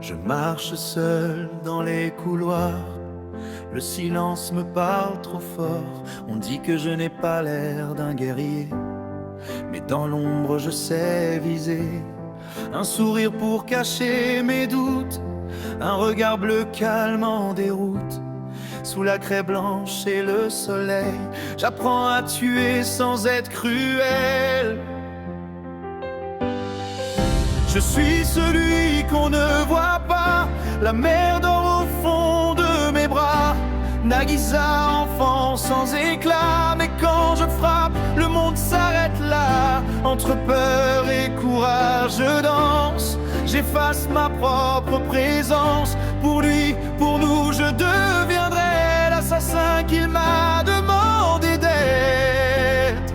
Je marche seul dans les couloirs. Le silence me parle trop fort. On dit que je n'ai pas l'air d'un guerrier, mais dans l'ombre je sais viser. Un sourire pour cacher mes doutes, un regard bleu calme en déroute. Sous la craie blanche et le soleil, j'apprends à tuer sans être cruel. Je suis celui qu'on ne voit pas, la mer dort au fond de mes bras. Nagisa, enfant sans éclat, mais quand je frappe, le monde s'arrête là. Entre peur et courage, je danse, j'efface ma propre présence. Pour lui, pour nous, je deviendrai l'assassin qu'il m'a demandé d'être.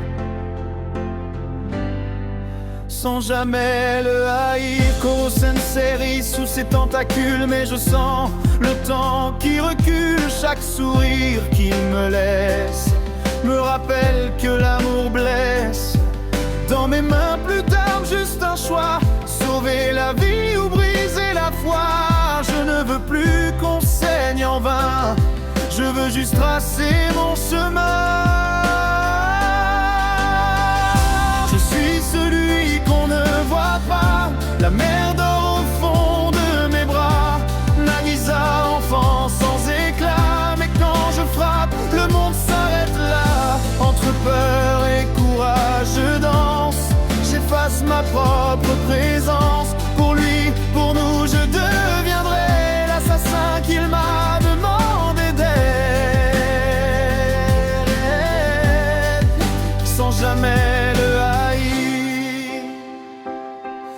Sans jamais le haïr, Koro Sensei rit sous ses tentacules. Mais je sens le temps qui recule, chaque sourire qu'il me laisse me rappelle que l'amour blesse. Dans mes mains plus d'armes, juste un choix, sauver la vie ou briser la foi. Je ne veux plus qu'on saigne en vain, je veux juste tracer mon chemin. Je suis celui qu'on ne voit pas, la mer dort au fond de mes bras. Nagisa, enfant sans éclat, mais quand je frappe, le monde s'arrête là. Entre peur et courage, je danse, j'efface ma propre présence. Pour lui, pour nous, je deviendrai l'assassin qu'il m'a demandé d'être, sans jamais le haïr.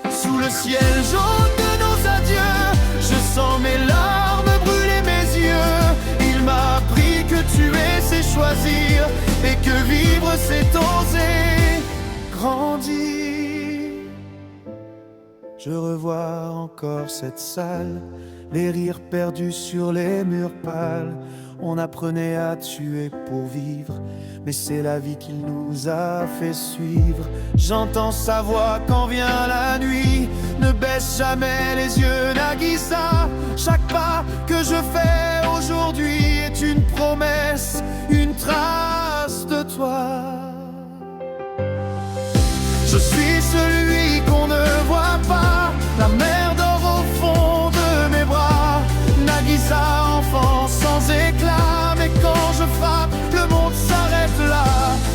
Sous le ciel jaune de nos adieux, je sens mes larmes brûler mes yeux. Il m'a appris que tuer c'est choisir, et que vivre c'est oser grandir. Je revois encore cette salle, les rires perdus sur les murs pâles. On apprenait à tuer pour vivre, mais c'est la vie qui nous a fait suivre. J'entends sa voix quand vient la nuit, ne baisse jamais les yeux, Nagisa. Chaque pas que je fais aujourd'hui est une promesse, une trace de toi. Je suis celui qu'on ne voit pas, la mer dort au fond de mes bras. Nagisa, enfant sans éclat, mais quand je frappe, le monde s'arrête là.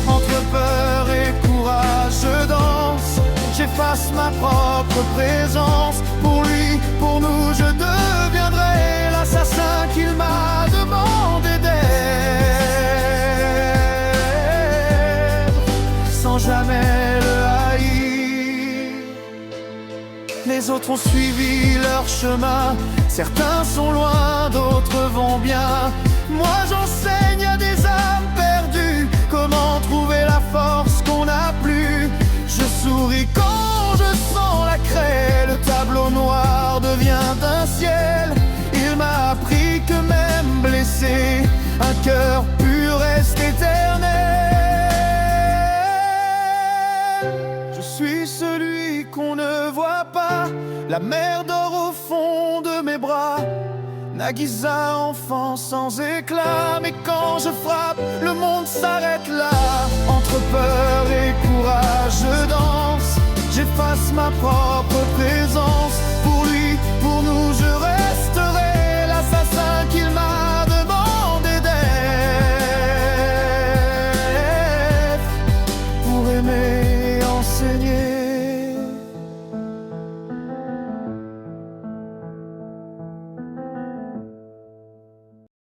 Entre peur et courage, je danse, j'efface ma propre présence. Pour lui, pour nous, je deviendrai l'assassin qu'il m'a demandé d'être, sans jamais le haïr. Les autres ont suivi leur chemin, certains sont loin, d'autres vont bien. Moi j'enseigne à des âmes perdues comment trouver la force qu'on n'a plus. Je souris quand je sens la craie, le tableau noir devient un ciel. Il m'a appris que même blessé, un cœur pur reste éternel. Je suis celui qu'on ne voit pas, la mer dort au fond de mes bras. Nagisa, enfant sans éclat, mais quand je frappe, le monde s'arrête là. Entre peur et courage, je danse, j'efface ma propre présence. Pour lui, pour nous, je reste